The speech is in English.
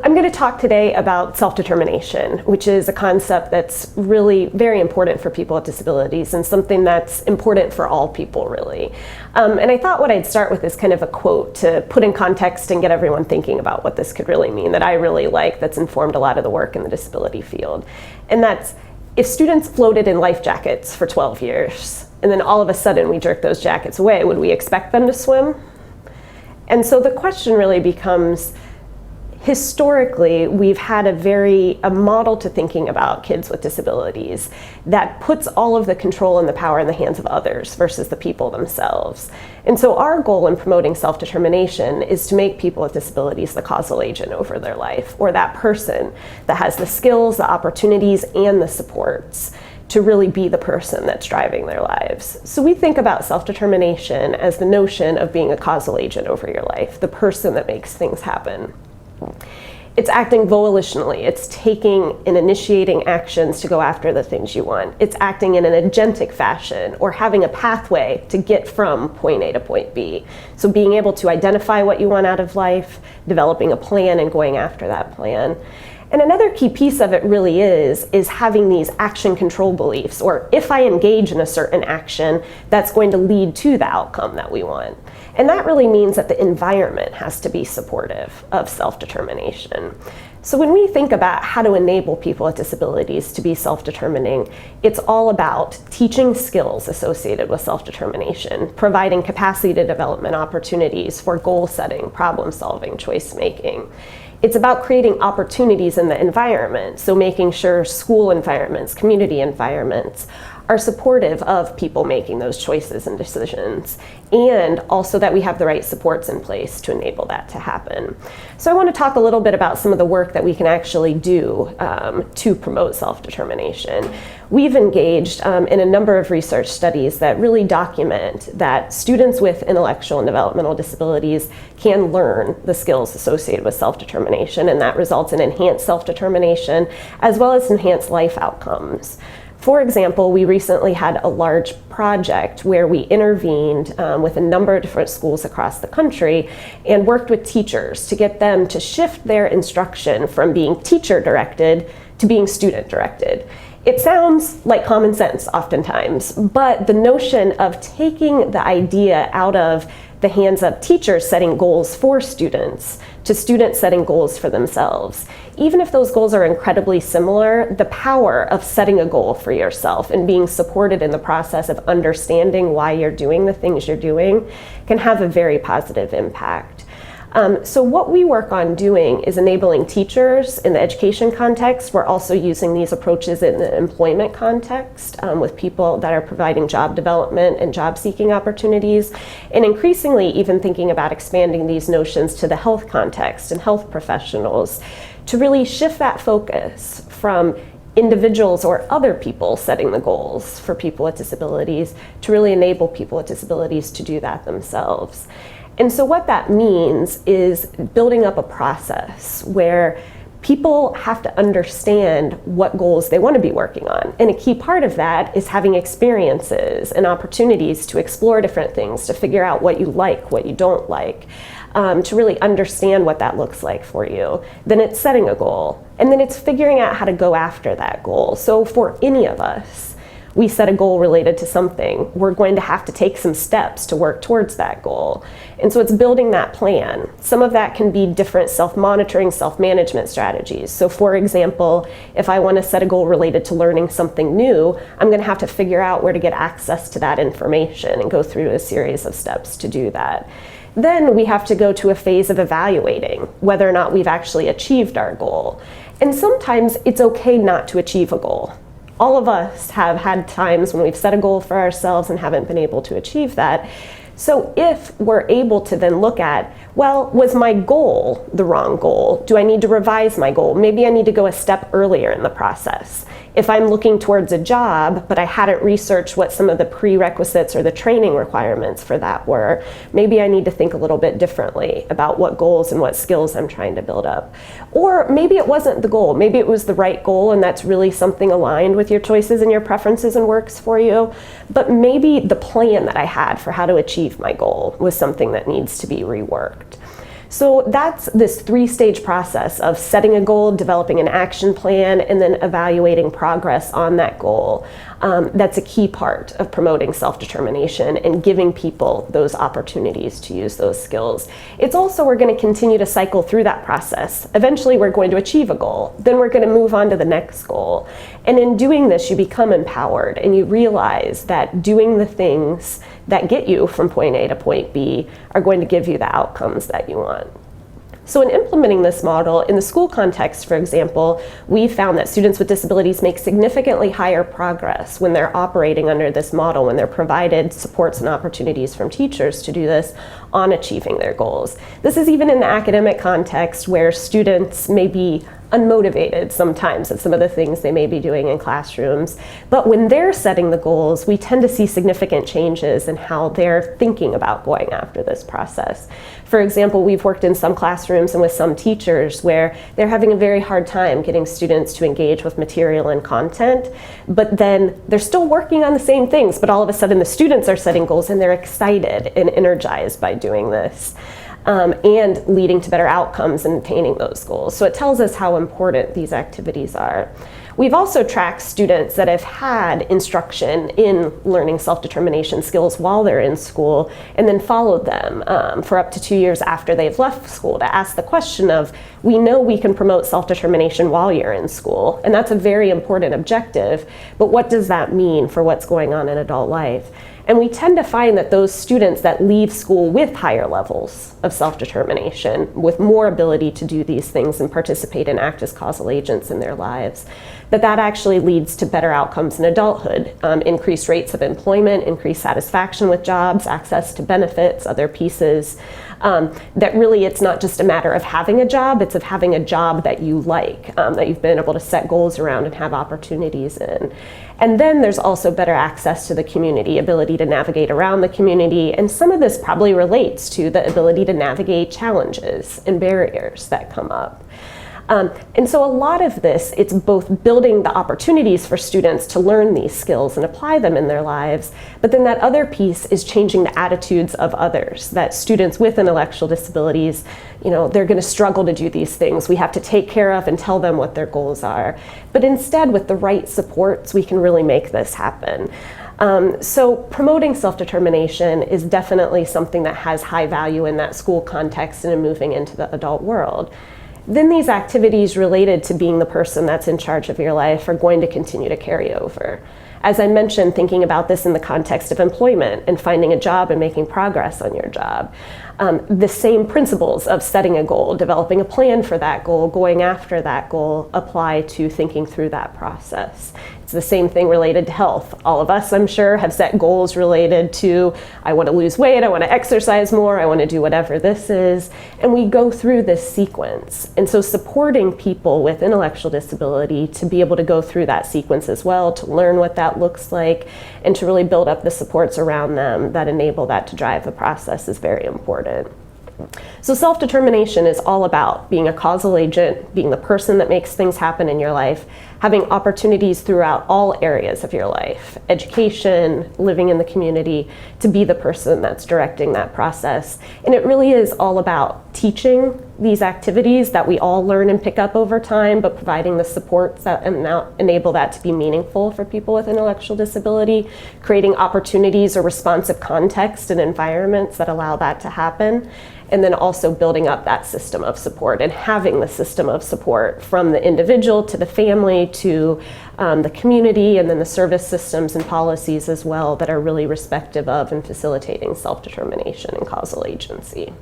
I'm going to talk today about self-determination, which is a concept that's really very important for people with disabilities and something that's important for all people, really. And I thought what I'd start with is kind of a quote to put in context and get everyone thinking about what this could really mean that I really like, that's informed a lot of the work in the disability field. And that's, if students floated in life jackets for 12 years, and then all of a sudden we jerk those jackets away, would we expect them to swim? And so the question really becomes, historically, we've had a model to thinking about kids with disabilities that puts all of the control and the power in the hands of others versus the people themselves. And so our goal in promoting self-determination is to make people with disabilities the causal agent over their life, or that person that has the skills, the opportunities, and the supports to really be the person that's driving their lives. So we think about self-determination as the notion of being a causal agent over your life, the person that makes things happen. It's acting volitionally. It's taking and initiating actions to go after the things you want. It's acting in an agentic fashion, or having a pathway to get from point A to point B. So being able to identify what you want out of life, developing a plan and going after that plan. And another key piece of it really is having these action control beliefs, or if I engage in a certain action, that's going to lead to the outcome that we want. And that really means that the environment has to be supportive of self-determination. So when we think about how to enable people with disabilities to be self-determining, it's all about teaching skills associated with self-determination, providing capacity development opportunities for goal setting, problem solving, choice making. It's about creating opportunities in the environment, so making sure school environments, community environments are supportive of people making those choices and decisions, and also that we have the right supports in place to enable that to happen. So I want to talk a little bit about some of the work that we can actually do to promote self-determination. We've engaged in a number of research studies that really document that students with intellectual and developmental disabilities can learn the skills associated with self-determination, and that results in enhanced self-determination as well as enhanced life outcomes. For example, we recently had a large project where we intervened with a number of different schools across the country and worked with teachers to get them to shift their instruction from being teacher-directed to being student-directed. It sounds like common sense oftentimes, but the notion of taking the idea out of the hands of teachers setting goals for students to students setting goals for themselves. Even if those goals are incredibly similar, the power of setting a goal for yourself and being supported in the process of understanding why you're doing the things you're doing can have a very positive impact. So what we work on doing is enabling teachers in the education context. We're also using these approaches in the employment context with people that are providing job development and job seeking opportunities, and increasingly even thinking about expanding these notions to the health context and health professionals to really shift that focus from individuals or other people setting the goals for people with disabilities to really enable people with disabilities to do that themselves. And so what that means is building up a process where people have to understand what goals they want to be working on. And a key part of that is having experiences and opportunities to explore different things, to figure out what you like, what you don't like, to really understand what that looks like for you. Then it's setting a goal, and then it's figuring out how to go after that goal. So for any of us, we set a goal related to something, we're going to have to take some steps to work towards that goal. And so it's building that plan. Some of that can be different self-monitoring, self-management strategies. So for example, if I want to set a goal related to learning something new, I'm going to have to figure out where to get access to that information and go through a series of steps to do that. Then we have to go to a phase of evaluating whether or not we've actually achieved our goal. And sometimes it's okay not to achieve a goal. All of us have had times when we've set a goal for ourselves and haven't been able to achieve that. So if we're able to then look at, well, was my goal the wrong goal? Do I need to revise my goal? Maybe I need to go a step earlier in the process. If I'm looking towards a job, but I hadn't researched what some of the prerequisites or the training requirements for that were, maybe I need to think a little bit differently about what goals and what skills I'm trying to build up. Or maybe it wasn't the goal. Maybe it was the right goal and that's really something aligned with your choices and your preferences and works for you. But maybe the plan that I had for how to achieve my goal was something that needs to be reworked. So that's this three-stage process of setting a goal, developing an action plan, and then evaluating progress on that goal. That's a key part of promoting self-determination and giving people those opportunities to use those skills. It's also, we're going to continue to cycle through that process. Eventually, we're going to achieve a goal. Then we're going to move on to the next goal. And in doing this, you become empowered and you realize that doing the things that get you from point A to point B are going to give you the outcomes that you want. So in implementing this model, in the school context, for example, we found that students with disabilities make significantly higher progress when they're operating under this model, when they're provided supports and opportunities from teachers to do this on achieving their goals. This is even in the academic context where students may be unmotivated sometimes at some of the things they may be doing in classrooms. But when they're setting the goals, we tend to see significant changes in how they're thinking about going after this process. For example, we've worked in some classrooms and with some teachers where they're having a very hard time getting students to engage with material and content, but then they're still working on the same things, but all of a sudden the students are setting goals and they're excited and energized by doing this. And leading to better outcomes in attaining those goals. So it tells us how important these activities are. We've also tracked students that have had instruction in learning self-determination skills while they're in school and then followed them for up to 2 years after they've left school to ask the question of, we know we can promote self-determination while you're in school, and that's a very important objective, but what does that mean for what's going on in adult life? And we tend to find that those students that leave school with higher levels of self-determination, with more ability to do these things and participate and act as causal agents in their lives, that actually leads to better outcomes in adulthood, increased rates of employment, increased satisfaction with jobs, access to benefits, other pieces. That really it's not just a matter of having a job, it's of having a job that you like, that you've been able to set goals around and have opportunities in. And then there's also better access to the community, ability to navigate around the community, and some of this probably relates to the ability to navigate challenges and barriers that come up. And so a lot of this, it's both building the opportunities for students to learn these skills and apply them in their lives, but then that other piece is changing the attitudes of others, that students with intellectual disabilities, they're going to struggle to do these things. We have to take care of and tell them what their goals are. But instead, with the right supports, we can really make this happen. So promoting self-determination is definitely something that has high value in that school context and in moving into the adult world. Then these activities related to being the person that's in charge of your life are going to continue to carry over. As I mentioned, thinking about this in the context of employment and finding a job and making progress on your job. The same principles of setting a goal, developing a plan for that goal, going after that goal apply to thinking through that process. It's the same thing related to health. All of us, I'm sure, have set goals related to, I want to lose weight, I want to exercise more, I want to do whatever this is. And we go through this sequence. And so supporting people with intellectual disability to be able to go through that sequence as well, to learn what that looks like, and to really build up the supports around them that enable that to drive the process is very important. So self-determination is all about being a causal agent, being the person that makes things happen in your life, having opportunities throughout all areas of your life, education, living in the community, to be the person that's directing that process. And it really is all about teaching these activities that we all learn and pick up over time, but providing the supports that enable that to be meaningful for people with intellectual disability, creating opportunities or responsive context and environments that allow that to happen, and then also building up that system of support and having the system of support from the individual to the family to the community, and then the service systems and policies as well that are really respective of and facilitating self-determination and causal agency.